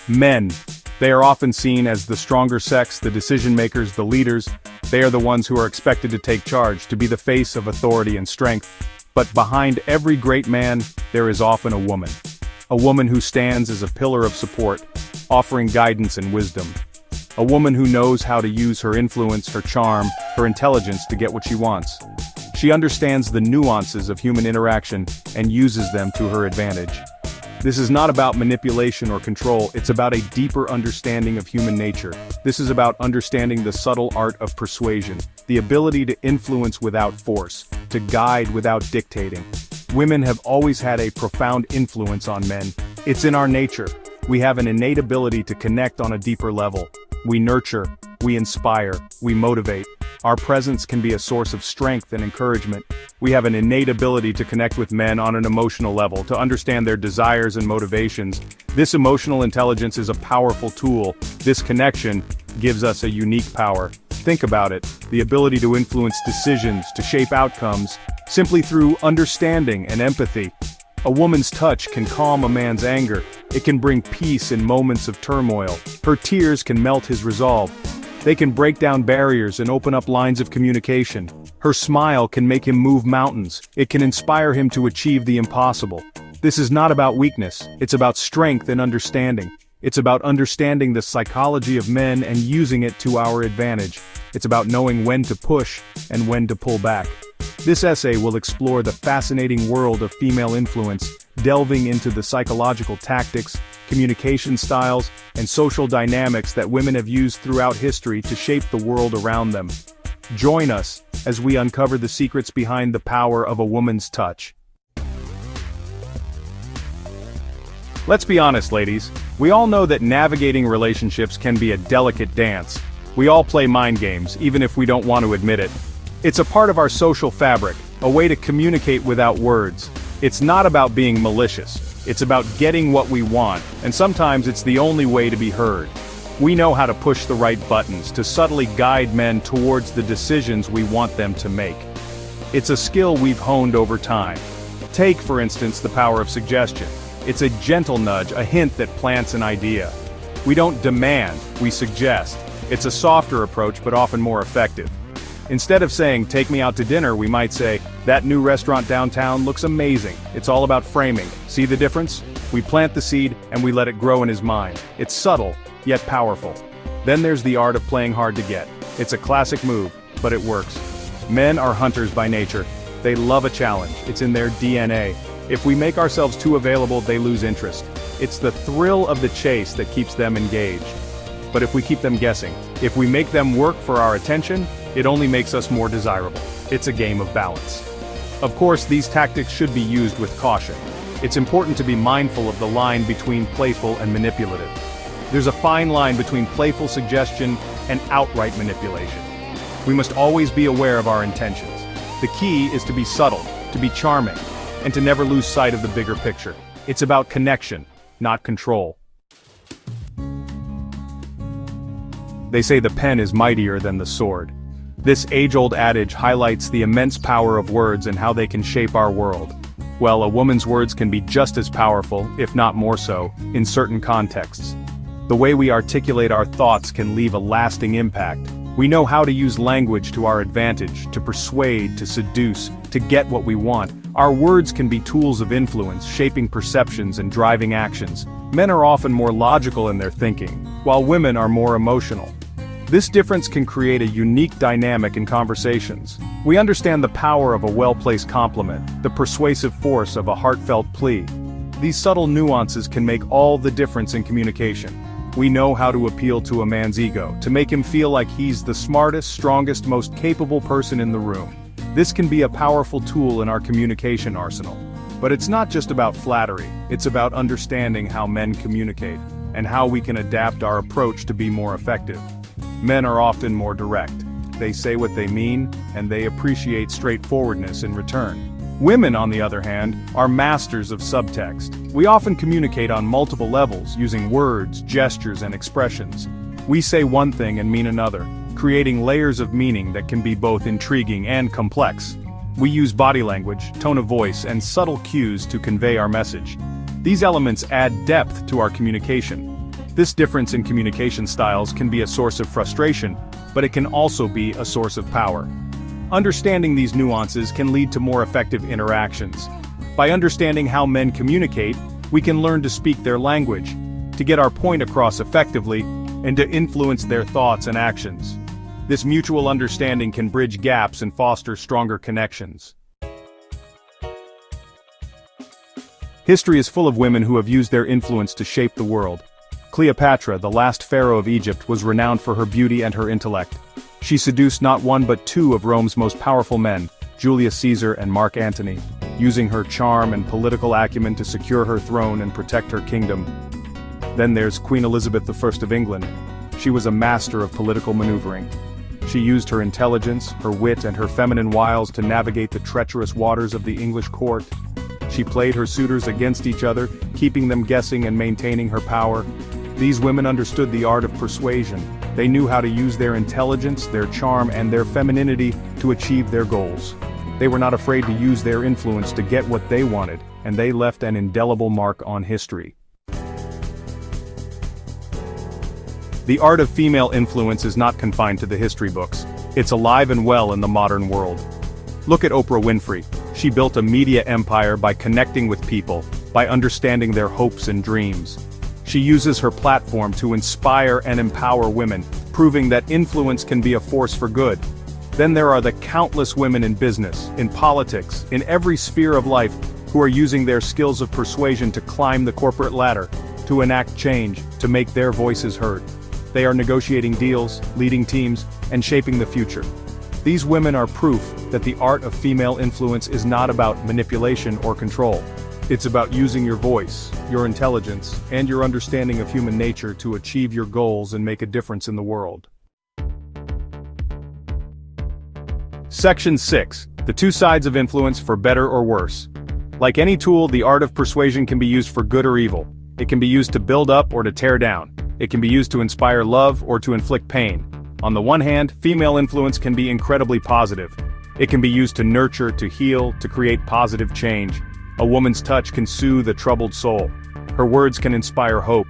Men. They are often seen as the stronger sex, the decision makers, the leaders. They are the ones who are expected to take charge, to be the face of authority and strength. But behind every great man, there is often a woman. A woman who stands as a pillar of support, offering guidance and wisdom. A woman who knows how to use her influence, her charm, her intelligence to get what she wants. She understands the nuances of human interaction and uses them to her advantage. This is not about manipulation or control, it's about a deeper understanding of human nature. This is about understanding the subtle art of persuasion, the ability to influence without force, to guide without dictating. Women have always had a profound influence on men. It's in our nature. We have an innate ability to connect on a deeper level. We nurture, we inspire, we motivate. Our presence can be a source of strength and encouragement. We have an innate ability to connect with men on an emotional level, to understand their desires and motivations. This emotional intelligence is a powerful tool. This connection gives us a unique power. Think about it, the ability to influence decisions, to shape outcomes, simply through understanding and empathy. A woman's touch can calm a man's anger. It can bring peace in moments of turmoil. Her tears can melt his resolve. They can break down barriers and open up lines of communication. Her smile can make him move mountains. It can inspire him to achieve the impossible. This is not about weakness, it's about strength and understanding. It's about understanding the psychology of men and using it to our advantage. It's about knowing when to push and when to pull back. This essay will explore the fascinating world of female influence, delving into the psychological tactics, communication styles, and social dynamics that women have used throughout history to shape the world around them. Join us as we uncover the secrets behind the power of a woman's touch. Let's be honest, ladies. We all know that navigating relationships can be a delicate dance. We all play mind games, even if we don't want to admit it. It's a part of our social fabric, a way to communicate without words. It's not about being malicious. It's about getting what we want, and sometimes it's the only way to be heard. We know how to push the right buttons, to subtly guide men towards the decisions we want them to make. It's a skill we've honed over time. Take, for instance, the power of suggestion. It's a gentle nudge, a hint that plants an idea. We don't demand, we suggest. It's a softer approach, but often more effective. Instead of saying, "Take me out to dinner," we might say, "That new restaurant downtown looks amazing." It's all about framing. See the difference? We plant the seed, and we let it grow in his mind. It's subtle, yet powerful. Then there's the art of playing hard to get. It's a classic move, but it works. Men are hunters by nature. They love a challenge. It's in their DNA. If we make ourselves too available, they lose interest. It's the thrill of the chase that keeps them engaged. But if we keep them guessing, if we make them work for our attention, it only makes us more desirable. It's a game of balance. Of course, these tactics should be used with caution. It's important to be mindful of the line between playful and manipulative. There's a fine line between playful suggestion and outright manipulation. We must always be aware of our intentions. The key is to be subtle, to be charming, and to never lose sight of the bigger picture. It's about connection, not control. They say the pen is mightier than the sword. This age-old adage highlights the immense power of words and how they can shape our world. Well, a woman's words can be just as powerful, if not more so, in certain contexts. The way we articulate our thoughts can leave a lasting impact. We know how to use language to our advantage, to persuade, to seduce, to get what we want. Our words can be tools of influence, shaping perceptions and driving actions. Men are often more logical in their thinking, while women are more emotional. This difference can create a unique dynamic in conversations. We understand the power of a well-placed compliment, the persuasive force of a heartfelt plea. These subtle nuances can make all the difference in communication. We know how to appeal to a man's ego, to make him feel like he's the smartest, strongest, most capable person in the room. This can be a powerful tool in our communication arsenal. But it's not just about flattery, it's about understanding how men communicate, and how we can adapt our approach to be more effective. Men are often more direct. They say what they mean, and they appreciate straightforwardness in return. Women, on the other hand, are masters of subtext. We often communicate on multiple levels, using words, gestures, and expressions. We say one thing and mean another, creating layers of meaning that can be both intriguing and complex. We use body language, tone of voice, and subtle cues to convey our message. These elements add depth to our communication. This difference in communication styles can be a source of frustration, but it can also be a source of power. Understanding these nuances can lead to more effective interactions. By understanding how men communicate, we can learn to speak their language, to get our point across effectively, and to influence their thoughts and actions. This mutual understanding can bridge gaps and foster stronger connections. History is full of women who have used their influence to shape the world. Cleopatra, the last pharaoh of Egypt, was renowned for her beauty and her intellect. She seduced not one but two of Rome's most powerful men, Julius Caesar and Mark Antony, using her charm and political acumen to secure her throne and protect her kingdom. Then there's Queen Elizabeth I of England. She was a master of political maneuvering. She used her intelligence, her wit, and her feminine wiles to navigate the treacherous waters of the English court. She played her suitors against each other, keeping them guessing and maintaining her power. These women understood the art of persuasion. They knew how to use their intelligence, their charm, and their femininity to achieve their goals. They were not afraid to use their influence to get what they wanted, and they left an indelible mark on history. The art of female influence is not confined to the history books. It's alive and well in the modern world. Look at Oprah Winfrey. She built a media empire by connecting with people, by understanding their hopes and dreams. She uses her platform to inspire and empower women, proving that influence can be a force for good. Then there are the countless women in business, in politics, in every sphere of life, who are using their skills of persuasion to climb the corporate ladder, to enact change, to make their voices heard. They are negotiating deals, leading teams, and shaping the future. These women are proof that the art of female influence is not about manipulation or control. It's about using your voice, your intelligence, and your understanding of human nature to achieve your goals and make a difference in the world. Section 6. The two sides of influence for better or worse. Like any tool, the art of persuasion can be used for good or evil. It can be used to build up or to tear down. It can be used to inspire love or to inflict pain. On the one hand, female influence can be incredibly positive. It can be used to nurture, to heal, to create positive change. A woman's touch can soothe a troubled soul. Her words can inspire hope.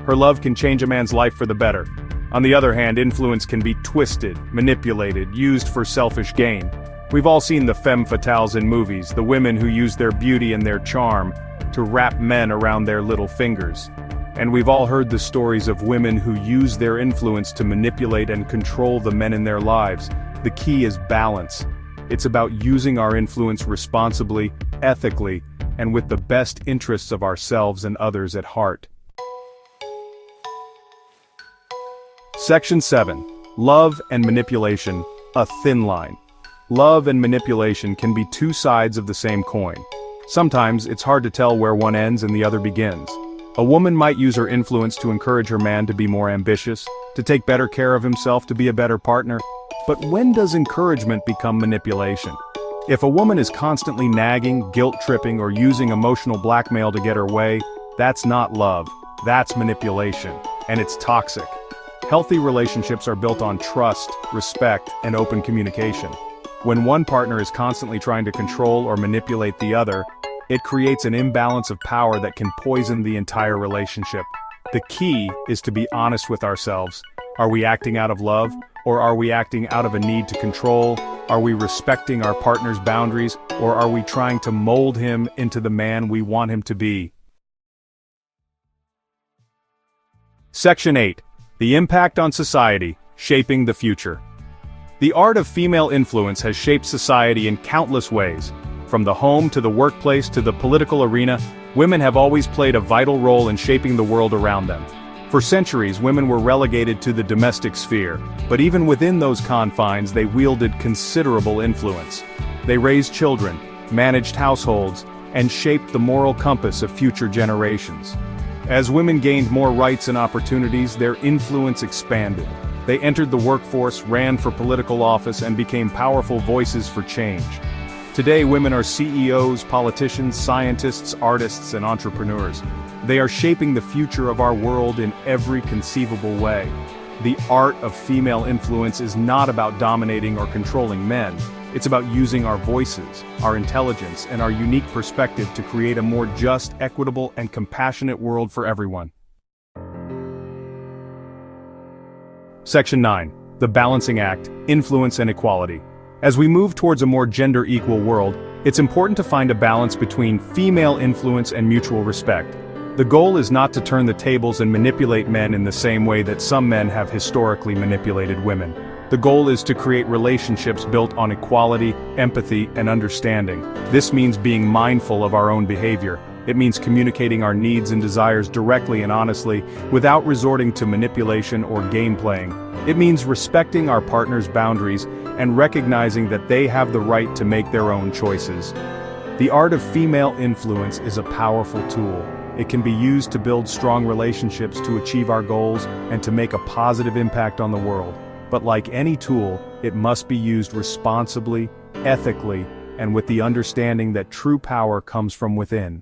Her love can change a man's life for the better. On the other hand, influence can be twisted, manipulated, used for selfish gain. We've all seen the femme fatales in movies, the women who use their beauty and their charm to wrap men around their little fingers. And we've all heard the stories of women who use their influence to manipulate and control the men in their lives. The key is balance. It's about using our influence responsibly, ethically, and with the best interests of ourselves and others at heart. Section 7. Love and manipulation, a thin line. Love and manipulation can be two sides of the same coin. Sometimes it's hard to tell where one ends and the other begins. A woman might use her influence to encourage her man to be more ambitious, to take better care of himself, to be a better partner. But when does encouragement become manipulation? If a woman is constantly nagging, guilt-tripping, or using emotional blackmail to get her way, that's not love, that's manipulation, and it's toxic. Healthy relationships are built on trust, respect, and open communication. When one partner is constantly trying to control or manipulate the other, it creates an imbalance of power that can poison the entire relationship. The key is to be honest with ourselves. Are we acting out of love, or are we acting out of a need to control? Are we respecting our partner's boundaries, or are we trying to mold him into the man we want him to be? Section 8. The impact on society, shaping the future. The art of female influence has shaped society in countless ways. From the home to the workplace to the political arena, women have always played a vital role in shaping the world around them. For centuries, women were relegated to the domestic sphere, but even within those confines they wielded considerable influence. They raised children, managed households, and shaped the moral compass of future generations. As women gained more rights and opportunities, their influence expanded. They entered the workforce, ran for political office, and became powerful voices for change. Today, women are CEOs, politicians, scientists, artists, and entrepreneurs. They are shaping the future of our world in every conceivable way. The art of female influence is not about dominating or controlling men. It's about using our voices, our intelligence, and our unique perspective to create a more just, equitable, and compassionate world for everyone. Section 9. The Balancing Act, Influence and Equality. As we move towards a more gender-equal world, it's important to find a balance between female influence and mutual respect. The goal is not to turn the tables and manipulate men in the same way that some men have historically manipulated women. The goal is to create relationships built on equality, empathy, and understanding. This means being mindful of our own behavior. It means communicating our needs and desires directly and honestly, without resorting to manipulation or game playing. It means respecting our partner's boundaries and recognizing that they have the right to make their own choices. The art of female influence is a powerful tool. It can be used to build strong relationships, to achieve our goals, and to make a positive impact on the world. But like any tool, it must be used responsibly, ethically, and with the understanding that true power comes from within.